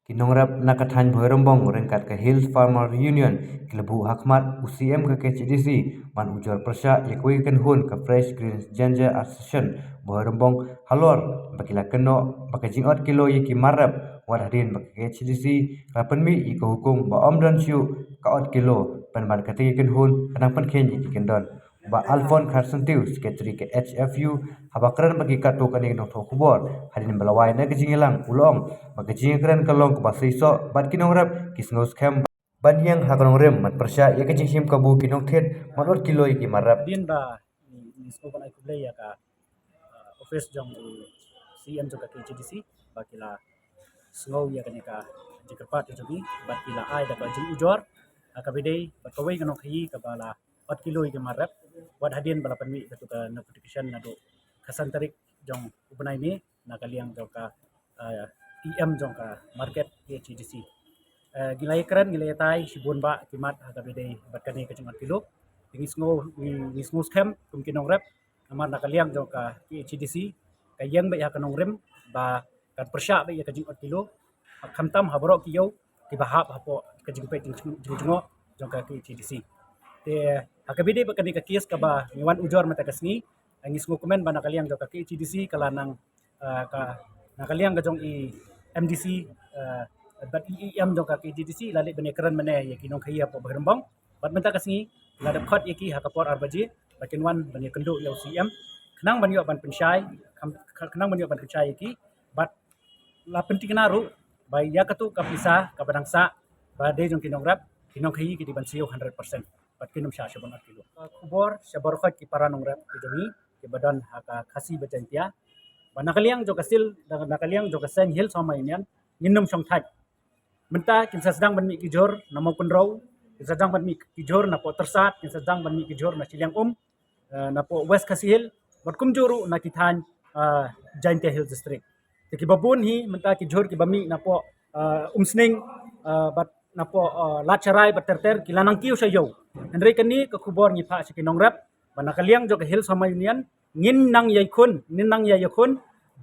Kinongrap nakathan bhoirombong rengkat ke Hills Farmer Union Kilebu Hakmat UCM ke KCDC man ujol persya yakui kan hun ke Fresh Green Ginger Association bhoirombong halor bakila keno bakajingot kilo yiki marap wadadin bak KCDC rapenmi iko hukum ba omdon siu kaot kilo penban katiki kan hun kanang penken yiki kendon ba Alfon Karsentiu sekretari ke HFU habakran bagi katu kaning nokto kubor hadin belawai na kejingilang ulong magkajing keren kalong ke basa iso bat kinong rap kisngos kem ban yang hakanong rem mat persya ya kejing him kabu kinong tet manot kilo iki marap din ba ni spoken ay kublay ya ka office jong CM jo ka KCDC bakila snow ya ka jikerpat jo bi bakila ay da ka jing ujor akabide bakaway kanong khayi ka bala 4 kilo iki marap wad hadin bala panmi datu ka notification na do kasantarik jong ubnay mi nakaliang jo ka EM jong ka market KCDC gilay keren gilay tay sibun ba kimat akabide batkani ka jong 4 kilo ngisngo scam kum kinong rep amar nakaliang jo ka HDC kayang ba ya kanong rem ba kan persya ba ya kajing 4 kilo kamtam habro kiyo tibahap hapo kajing pe jingo jo ka HDC te hakabide ba kani ka kies ka ba ngiwan ujor mata kasni ngisngo komen ba nakaliang jo ka HDC kala nang ka nakaliang ga jong i MDC bat EM jo ka HDC lali bane keren mane ya kinong khaya po berembang bat menta kasni ladap khot yaki hakapor arbaji bakin wan bani kendo ya CM kenang bani ban pensyai kenang bani ban pensyai yaki bat la penting naru bai ya katu kapisa kabadangsa ba de jong kinong rap kinong khayi ki ban siyo 100% bat kinum sha shabon kilo kubor shabor khot ki paranong rap ki jongi ki badan haka khasi bajantia banakaliang jo kasil nakaliang jo kasen hil sama inian nginum song thaj menta kinsa sedang bani ki jor namo kunrau kinsa sedang bani ki jor na po tersat kinsa sedang bani ki jor na Siliang na po West Kasihil bat kumjuru na kithan Jaintia Hill District ki babun hi menta ki jor ki bami na po umsning bat na po lacharai bat terter kilanang kiu sa yo henry kani ka kubor ni pha si kinong rap banakaliang jo ka Hill sama union ngin nang yakun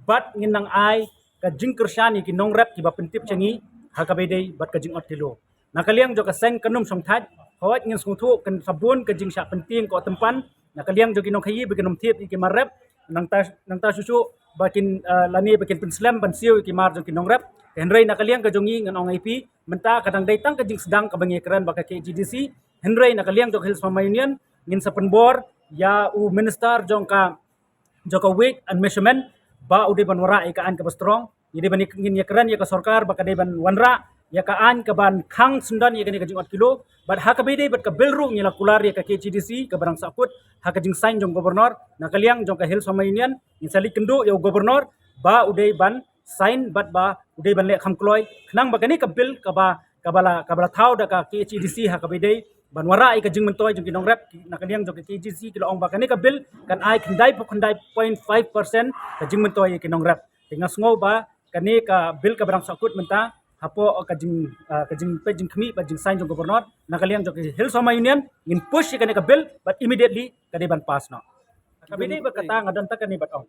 bat ngin nang ai ka jingkershani kinong rap ki bapentip changi hakabede bat ka jing otilo nakaliang jo ka seng kanum song thaj hawat ngin sungthu kan sabun ka jing sha penting ko tempan nakaliang jo kinong khayi beginom tip iki marap nang ta susu bakin lani bakin penslam bansiu iki mar jo kinong rap henry nakaliang ka jongi ngan ong IP menta kadang daitang ka jing sedang ka bangi keren baka KGDC henry nakaliang jo Hills Farmer Union ngin sa penbor ya u minister jong ka weight and measurement ba ude ban wara ikaan ka strong jadi ban ngin ya keren ya ka sarkar baka de ban wanra ya ka an ka ban khang sundan ya kani ka jing 4 kilo bat hakabede bat ka belru ngila kular ya ka KCDC ka barang sakut haka jing sign jong gobernur nakaliang jong ka Hills Farmer Union ngin sali kendo ya gobernur ba ude ban sign bat ba ude ban le kham kloy khnang ba kani ka bil ka bala thau da ka KCDC hakabede ban wara ka jing mentoy jong kinong rep nakaliang jong ka KCDC kilo ong ba kani ka bil kan ai khandai 0.5% ka jing mentoy kinong rep tingas ngo ba kani ka bil ka barang sakut menta hapo kajing pejing kami pejing sign jong gobernur nakaliang jong Hills Farmer Union ngin push kani ka bill but immediately kani ban pass no kabini berkata ngadon ta kani bat ong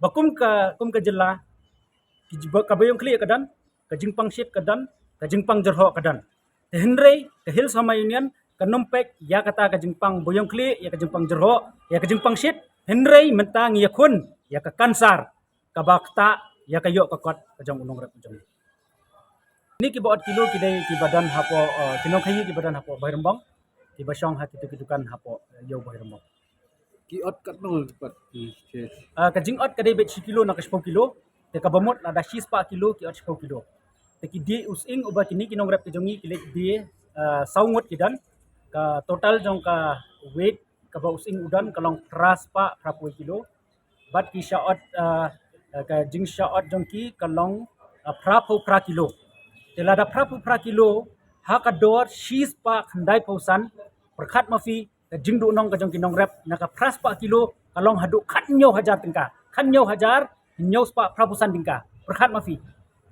bakum ka jilla kabayong kli kadan kajing pangshit kadan kajing pangjerho kadan henry ka Hills Farmer Union kanumpek ya kata kajing pang boyong kli ya kajing pangjerho ya kajing pangshit henry mentang yakun ya ka kansar kabakta ya kayo kakot kajong unong rep kajong ini ki baot kilo kidai ki badan hapo kinong khayi ki badan hapo bairembang ki basyong ha kitu-kitukan hapo yo bairembang ki ot kat nol pat ka jing ot kadai bet 10 kilo na ka 10 kilo te ka bamot na da 10 kilo ki ot 10 kilo te ki di using uba kini kinong rep jongi kilik di saungot kidan ka total jong ka weight ka ba using udan kalong tras pa 10 kilo bat ki shaot ka jing shaot jong ki kalong pra kilo telada pra kilo hakador shis pa khandai pausan perkhat mafi jingdu nong ka jong kinong rep naka pras pa kilo kalong hadu khanyo hajar tingka khanyo hajar nyo spa prapusan tingka perkhat mafi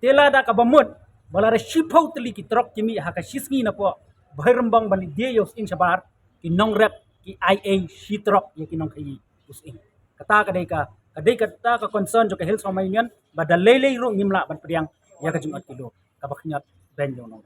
telada ka bamut balare shipau teli ki trok kimi haka shisngi na po bairembang bani dios in sabar kinong rep ki IA shitrok ya kinong khayi using kata kadai ka ta ka concern jo ka Hills Farmer Union badalele ro ngimla ban priang ya ka jung at kilo ka baknyat ben jong nong